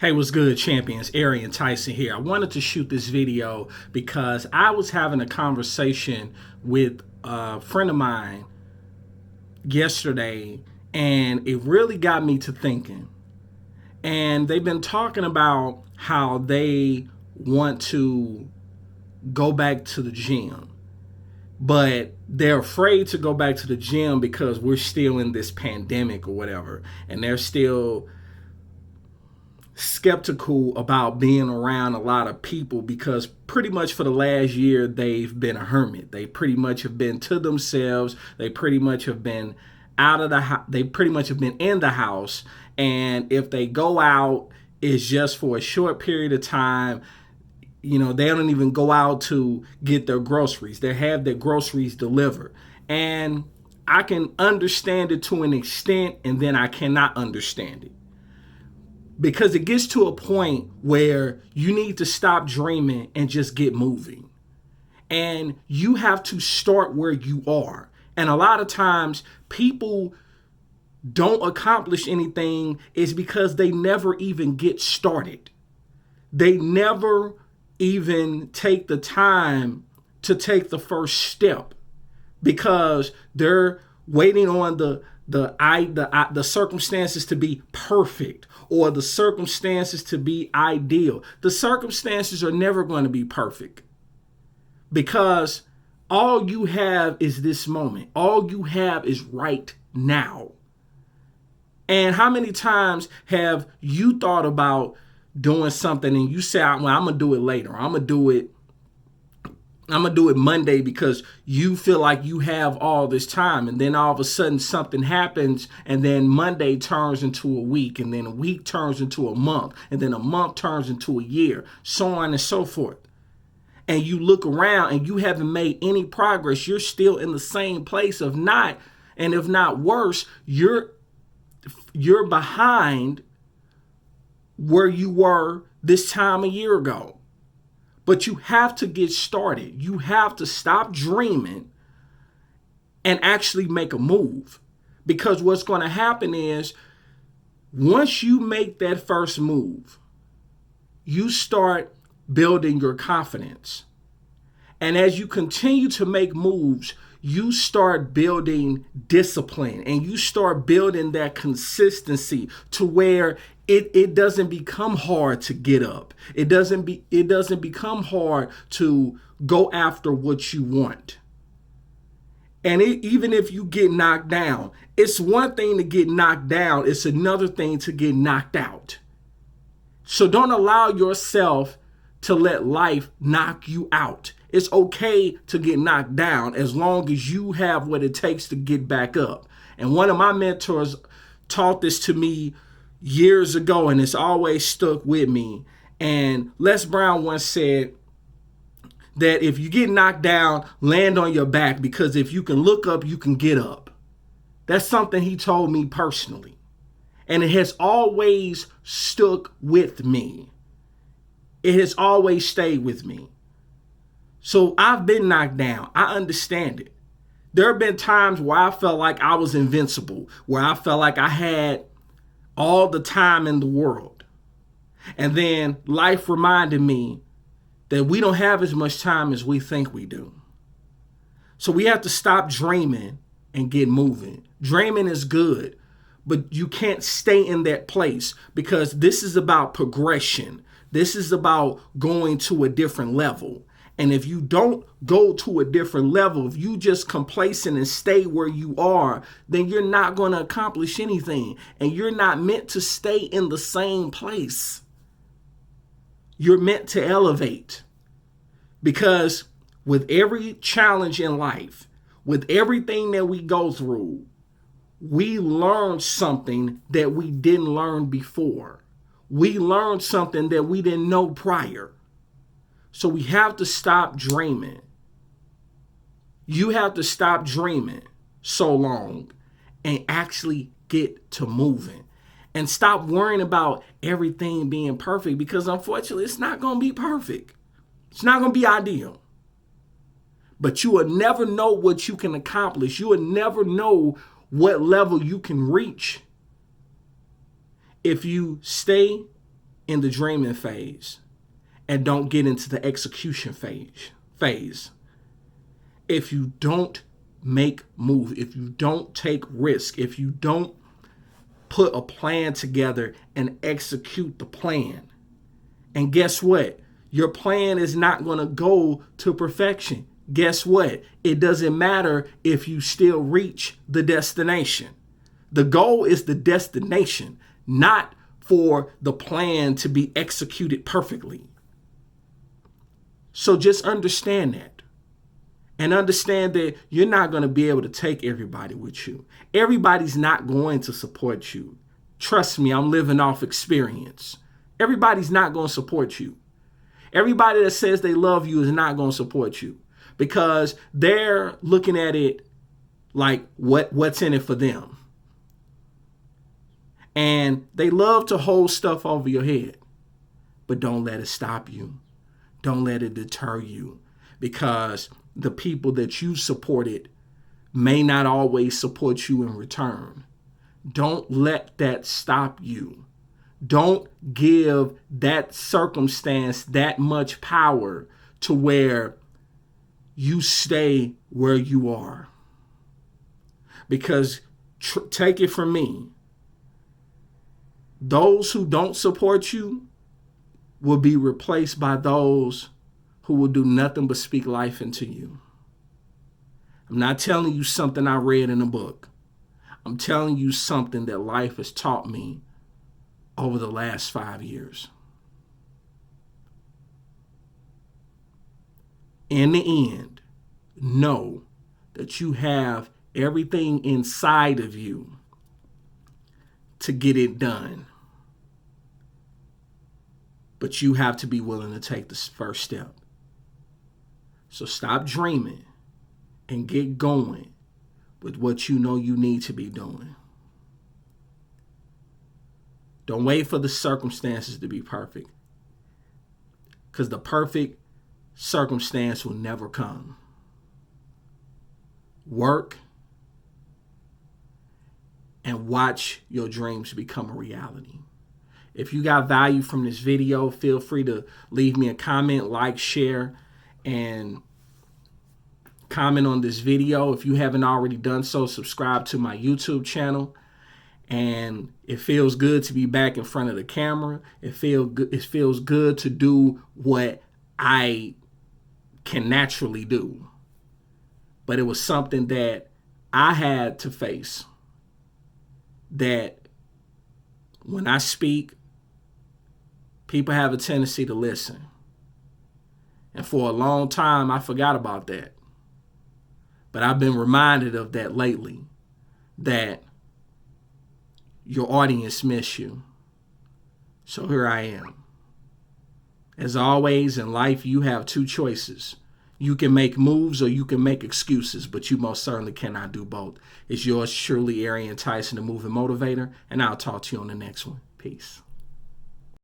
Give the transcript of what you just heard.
Hey, what's good, champions? Arian, Tyson here. I wanted to shoot this video because I was having a conversation with a friend of mine yesterday, and it really got me to thinking. And they've been talking about how they want to go back to the gym, but they're afraid to go back to the gym because we're still in this pandemic or whatever, and they're still skeptical about being around a lot of people because pretty much for the last year they've been a hermit. They pretty much have been to themselves. They pretty much have been out of the house. They pretty much have been in the house, and if they go out, it's just for a short period of time. You know, they don't even go out to get their groceries. They have their groceries delivered. And I can understand it to an extent, and then I cannot understand it. Because it gets to a point where you need to stop dreaming and just get moving. And you have to start where you are. And a lot of times people don't accomplish anything is because they never even get started. They never even take the time to take the first step because they're waiting on the circumstances to be perfect or the circumstances to be ideal. The circumstances are never going to be perfect because all you have is this moment. All you have is right now. And how many times have you thought about doing something and you say, well, I'm going to do it later. I'm going to do it Monday because you feel like you have all this time. And then all of a sudden something happens, and then Monday turns into a week, and then a week turns into a month, and then a month turns into a year, so on and so forth. And you look around and you haven't made any progress. You're still in the same place of not, and if not worse, you're behind where you were this time a year ago. But you have to get started. You have to stop dreaming and actually make a move. Because what's going to happen is once you make that first move, you start building your confidence. And as you continue to make moves, you start building discipline and you start building that consistency to where it doesn't become hard to get up. It doesn't become hard to go after what you want. And even if you get knocked down, it's one thing to get knocked down. It's another thing to get knocked out. So don't allow yourself to let life knock you out. It's okay to get knocked down as long as you have what it takes to get back up. And one of my mentors taught this to me years ago, and it's always stuck with me. And Les Brown once said that if you get knocked down, land on your back, because if you can look up, you can get up. That's something he told me personally. And it has always stuck with me. It has always stayed with me. So I've been knocked down. I understand it. There have been times where I felt like I was invincible, where I felt like I had all the time in the world. And then life reminded me that we don't have as much time as we think we do. So we have to stop dreaming and get moving. Dreaming is good, but you can't stay in that place because this is about progression. This is about going to a different level. And if you don't go to a different level, if you just complacent and stay where you are, then you're not going to accomplish anything. And you're not meant to stay in the same place. You're meant to elevate. Because with every challenge in life, with everything that we go through, we learn something that we didn't learn before. We learned something that we didn't know prior. So we have to stop dreaming. You have to stop dreaming so long and actually get to moving. And stop worrying about everything being perfect, because unfortunately it's not going to be perfect. It's not going to be ideal. But you will never know what you can accomplish. You will never know what level you can reach if you stay in the dreaming phase and don't get into the execution phase. If you don't make moves, if you don't take risk, if you don't put a plan together and execute the plan, and guess what? Your plan is not going to go to perfection. Guess what? It doesn't matter if you still reach the destination. The goal is the destination, not for the plan to be executed perfectly. So just understand that. And understand that you're not going to be able to take everybody with you. Everybody's not going to support you. Trust me, I'm living off experience. Everybody's not going to support you. Everybody that says they love you is not going to support you because they're looking at it like what's in it for them. And they love to hold stuff over your head. But don't let it stop you. Don't let it deter you, because the people that you supported may not always support you in return. Don't let that stop you. Don't give that circumstance that much power to where you stay where you are. Because take it from me, those who don't support you will be replaced by those who will do nothing but speak life into you. I'm not telling you something I read in a book. I'm telling you something that life has taught me over the last 5 years. In the end, know that you have everything inside of you to get it done. But you have to be willing to take this first step. So stop dreaming and get going with what you know you need to be doing. Don't wait for the circumstances to be perfect, because the perfect circumstance will never come. Work and watch your dreams become a reality. If you got value from this video, feel free to leave me a comment, like, share, and comment on this video. If you haven't already done so, subscribe to my YouTube channel. And it feels good to be back in front of the camera. It feels good to do what I can naturally do. But it was something that I had to face. That when I speak, people have a tendency to listen. And for a long time, I forgot about that. But I've been reminded of that lately, that your audience miss you. So here I am. As always, in life, you have two choices. You can make moves or you can make excuses, but you most certainly cannot do both. It's yours truly, Arian Tyson, the Moving Motivator, and I'll talk to you on the next one. Peace.